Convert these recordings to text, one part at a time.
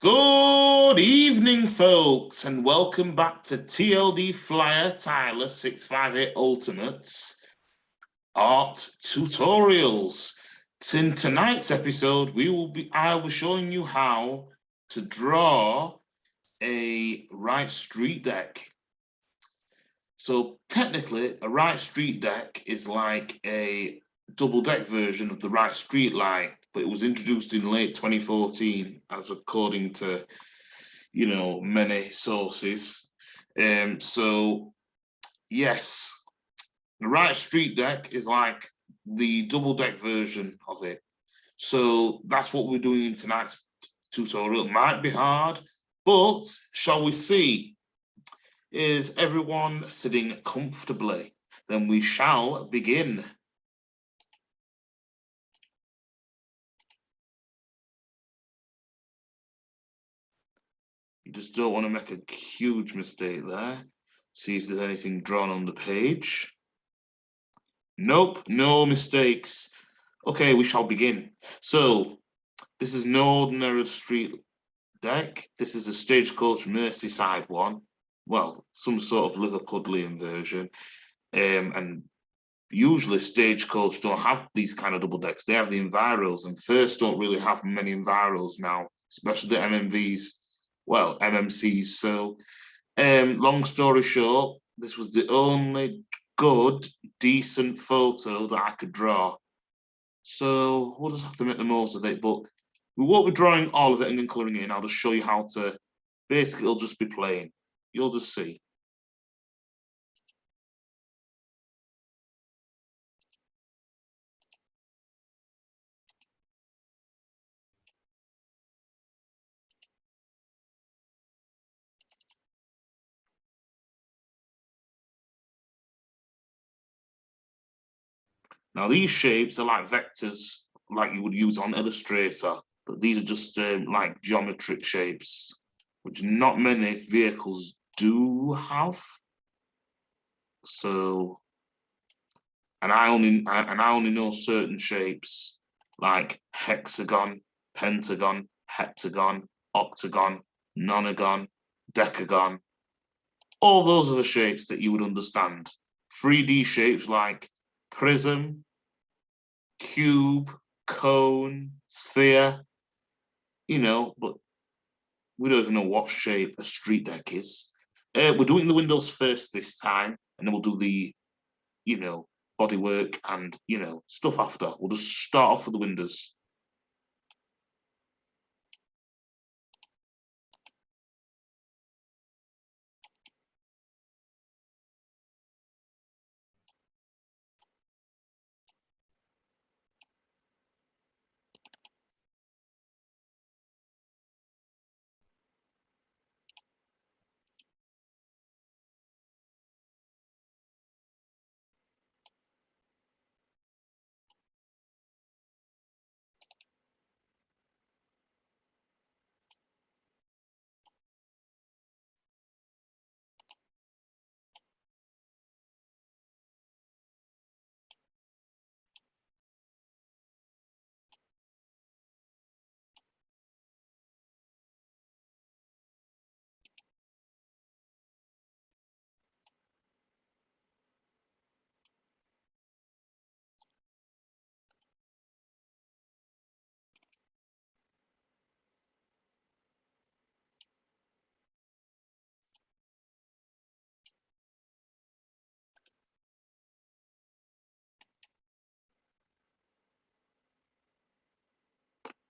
Good evening, folks, and welcome back to TLD Flyer Tyler 658 Ultimates Art Tutorials. In tonight's episode, I will be showing you how to draw a Wright Streetdeck. So technically, a Wright Streetdeck is like a double-deck version of the Wright Streetlight, but it was introduced in late 2014, as according to many sources. So yes, the Wright Streetdeck is like the double-deck version of it. So that's what we're doing in tonight's tutorial. It might be hard, but shall we see? Is everyone sitting comfortably? Then we shall begin. You just don't want to make a huge mistake there. See if there's anything drawn on the page. Nope, no mistakes. Okay, we shall begin. So, this is no ordinary street deck. This is a Stagecoach Merseyside one. Well, some sort of Liverpudlian version. And usually Stagecoach don't have these kind of double decks. They have the Enviros, and First don't really have many Enviros now, especially the MMVs, well, MMCs. So, long story short, this was the only good, decent photo that I could draw. So we'll just have to make the most of it, but we won't be drawing all of it and then colouring it in. I'll just show you how to, basically it'll just be plain. You'll just see. Now these shapes are like vectors like you would use on Illustrator, but these are just like geometric shapes, which not many vehicles do have. So, and I only know certain shapes like hexagon, pentagon, heptagon, octagon, nonagon, decagon. All those are the shapes that you would understand. 3D shapes like prism, cube, cone, sphere, but we don't even know what shape a street deck is. We're doing the windows first this time, and then we'll do the, bodywork and, stuff after. We'll just start off with the windows.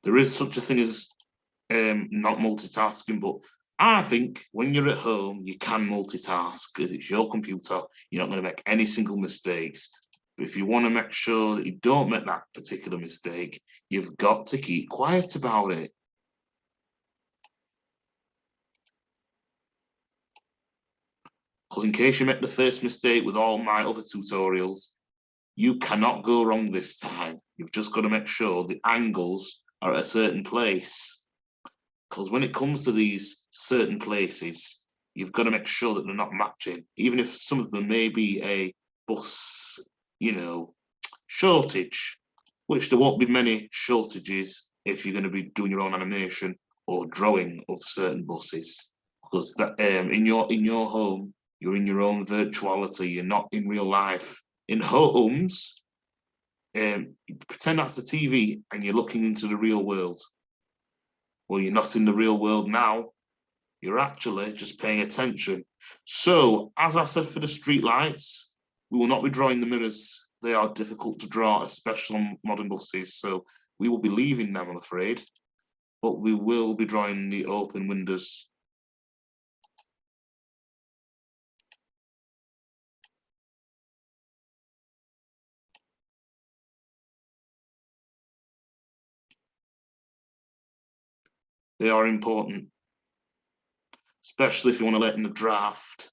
There is such a thing as not multitasking, but I think when you're at home, you can multitask because it's your computer. You're not going to make any single mistakes. But if you want to make sure that you don't make that particular mistake, you've got to keep quiet about it. Because in case you make the first mistake with all my other tutorials, you cannot go wrong this time. You've just got to make sure the angles are at a certain place. Because when it comes to these certain places, you've got to make sure that they're not matching, even if some of them may be a bus, shortage, which there won't be many shortages if you're going to be doing your own animation or drawing of certain buses, because that in your home, you're in your own virtuality. You're not in real life. In homes, you pretend that's the TV and you're looking into the real world. Well, you're not in the real world now. You're actually just paying attention. So, as I said for the street lights, we will not be drawing the mirrors. They are difficult to draw, especially on modern buses. So we will be leaving them, I'm afraid, but we will be drawing the open windows. They are important, especially if you want to let in the draft.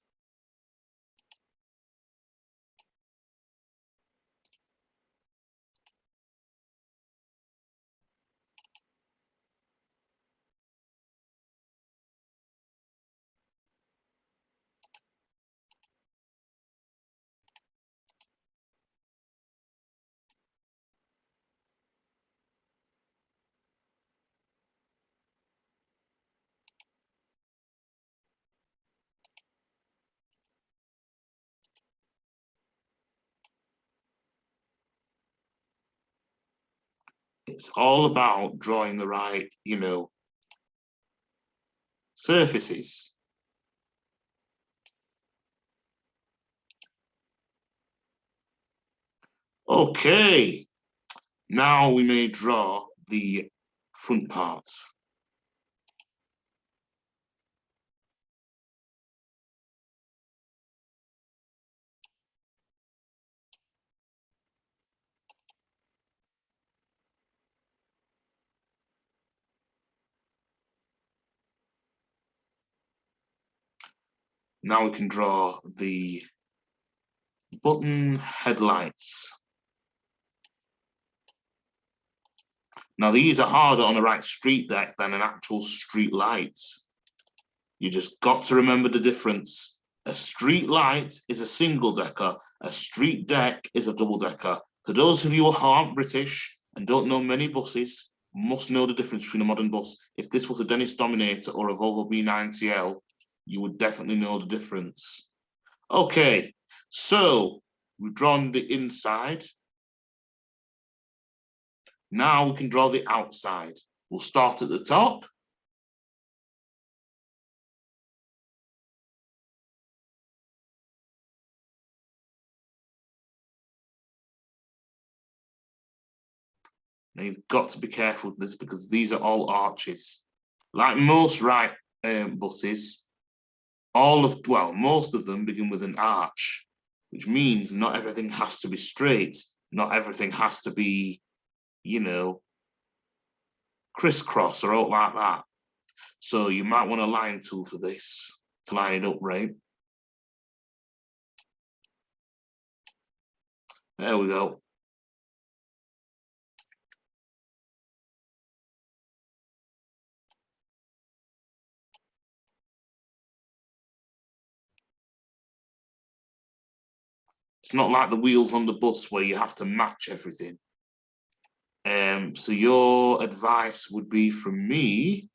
It's all about drawing the right, surfaces. Okay, now we may draw the front parts. Now we can draw the button headlights. Now these are harder on a Wright Streetdeck than an actual street light. You just got to remember the difference. A street light is a single decker. A street deck is a double decker. For those of you who aren't British and don't know many buses, must know the difference between a modern bus. If this was a Dennis Dominator or a Volvo B9TL, you would definitely know the difference. Okay, so we've drawn the inside. Now we can draw the outside. We'll start at the top. Now you've got to be careful with this because these are all arches. Like most Wright buses, most of them begin with an arch, which means not everything has to be straight. Not everything has to be, crisscross or out like that. So you might want a line tool for this to line it up right. There we go. It's not like the wheels on the bus where you have to match everything. So your advice would be from me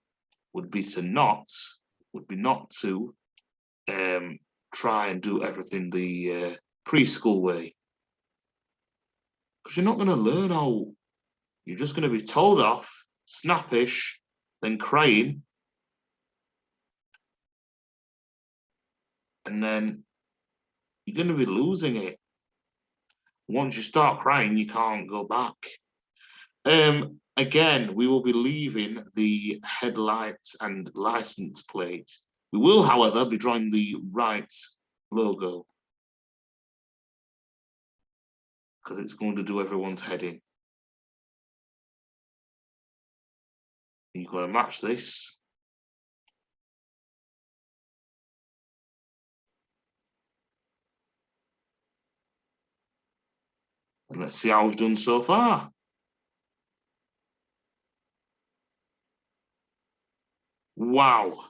would be not to try and do everything the preschool way, because you're not going to learn how. You're just going to be told off, snappish, then crying, and then you're going to be losing it. Once you start crying, you can't go back. Again, we will be leaving the headlights and license plate. We will, however, be drawing the Wright logo because it's going to do everyone's head in. You're going to match this. And let's see how we've done so far. Wow.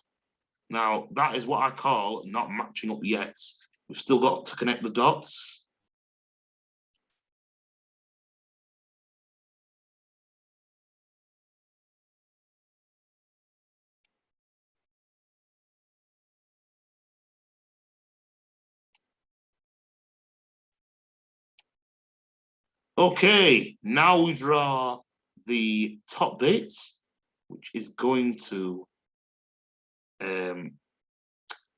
Now, that is what I call not matching up yet. We've still got to connect the dots. Okay, now we draw the top bit, which is going to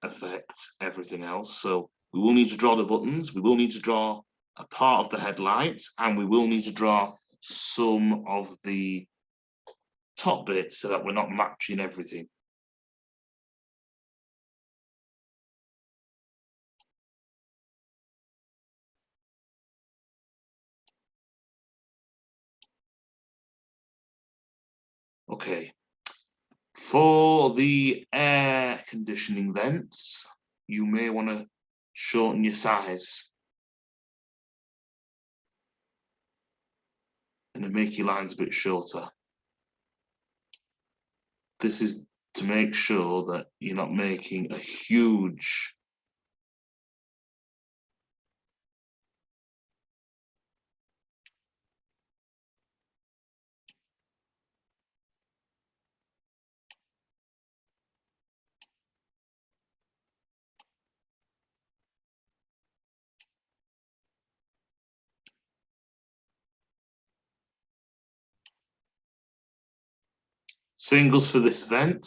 affect everything else. So we will need to draw the buttons, we will need to draw a part of the headlight, and we will need to draw some of the top bits so that we're not matching everything. Okay, for the air conditioning vents, you may want to shorten your size and make your lines a bit shorter. This is to make sure that you're not making a huge singles for this vent.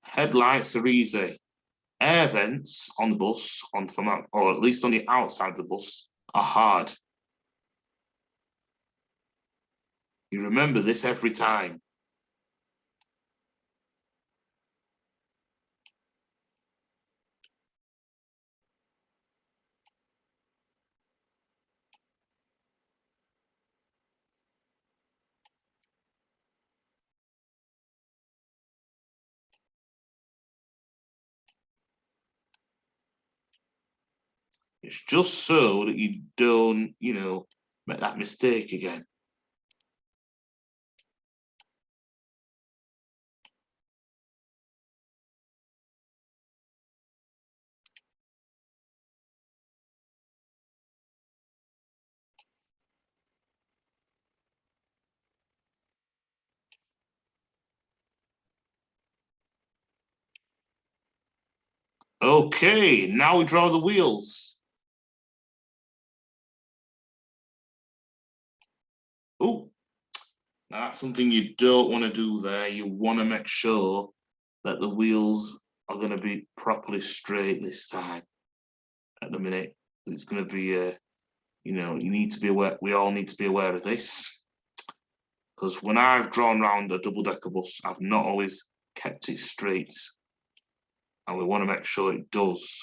Headlights are easy. Air vents on the bus, or at least on the outside of the bus, are hard. You remember this every time. It's just so that you don't, make that mistake again. Okay, now we draw the wheels. Oh, now that's something you don't want to do there. You want to make sure that the wheels are going to be properly straight this time. At the minute, it's going to be, you need to be aware. We all need to be aware of this, because when I've drawn around a double-decker bus, I've not always kept it straight, and we want to make sure it does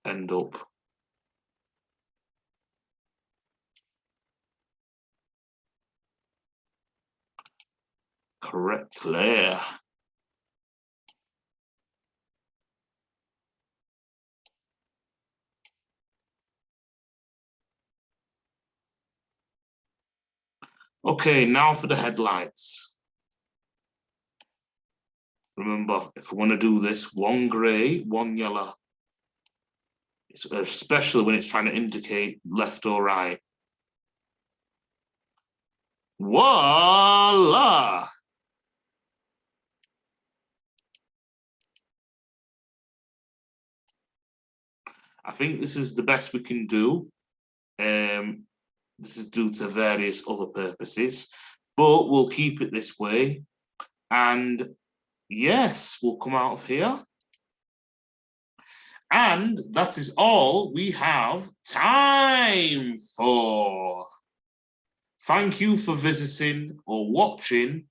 end up correctly. Okay, now for the headlights. Remember, if we want to do this, one grey, one yellow. It's especially when it's trying to indicate left or right. Voila! I think this is the best we can do. This is due to various other purposes, but we'll keep it this way. And yes, we'll come out of here. And that is all we have time for. Thank you for visiting or watching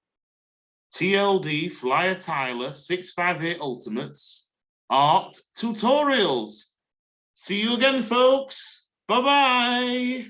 TLD Flyer Tyler 658 Ultimates Art Tutorials. See you again, folks. Bye-bye.